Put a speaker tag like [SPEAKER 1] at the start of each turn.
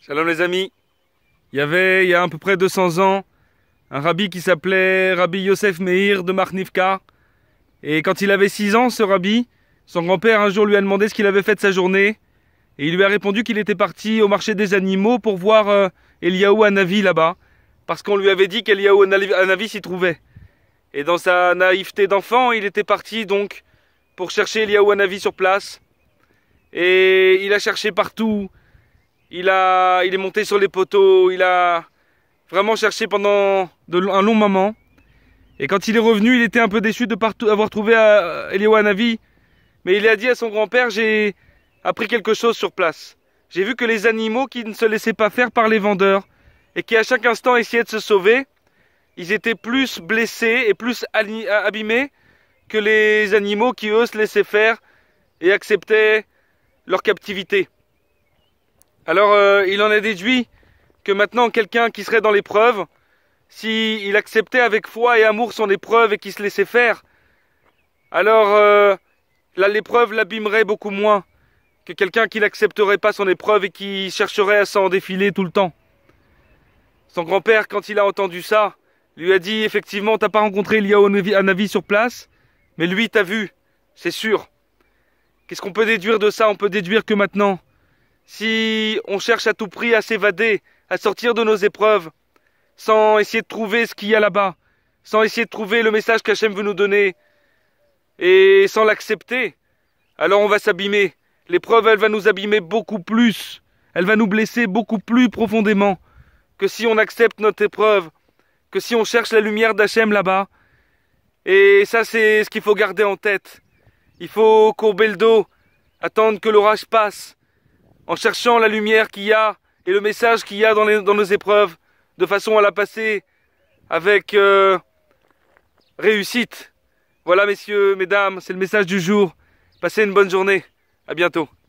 [SPEAKER 1] Shalom les amis. Il y a à peu près 200 ans, un rabbi qui s'appelait Rabbi Yosef Meir de Marnivka. Et quand il avait 6 ans, ce rabbi, son grand-père un jour lui a demandé ce qu'il avait fait de sa journée. Et il lui a répondu qu'il était parti au marché des animaux pour voir Eliyahu Hanavi là-bas. Parce qu'on lui avait dit qu'Eliyahu Hanavi s'y trouvait. Et dans sa naïveté d'enfant, il était parti donc pour chercher Eliyahu Hanavi sur place. Et il a cherché partout. Il est monté sur les poteaux, il a vraiment cherché pendant un long moment. Et quand il est revenu, il était un peu déçu de ne avoir trouvé Eliyahu Hanavi. Mais il a dit à son grand-père, j'ai appris quelque chose sur place. J'ai vu que les animaux qui ne se laissaient pas faire par les vendeurs et qui à chaque instant essayaient de se sauver, ils étaient plus blessés et plus abîmés que les animaux qui eux se laissaient faire et acceptaient leur captivité. Alors il en a déduit que maintenant quelqu'un qui serait dans l'épreuve, s'il acceptait avec foi et amour son épreuve et qu'il se laissait faire, alors l'épreuve l'abîmerait beaucoup moins que quelqu'un qui n'accepterait pas son épreuve et qui chercherait à s'en défiler tout le temps. Son grand-père, quand il a entendu ça, lui a dit effectivement t'as pas rencontré Eliyahu Hanavi sur place, mais lui t'a vu, c'est sûr. Qu'est-ce qu'on peut déduire de ça? On peut déduire que maintenant, si on cherche à tout prix à s'évader, à sortir de nos épreuves, sans essayer de trouver ce qu'il y a là-bas, sans essayer de trouver le message qu'Hachem veut nous donner, et sans l'accepter, alors on va s'abîmer. L'épreuve, elle va nous abîmer beaucoup plus, elle va nous blesser beaucoup plus profondément, que si on accepte notre épreuve, que si on cherche la lumière d'Hachem là-bas. Et ça, c'est ce qu'il faut garder en tête. Il faut courber le dos, attendre que l'orage passe, en cherchant la lumière qu'il y a et le message qu'il y a dans nos épreuves, de façon à la passer avec réussite. Voilà messieurs, mesdames, c'est le message du jour. Passez une bonne journée. À bientôt.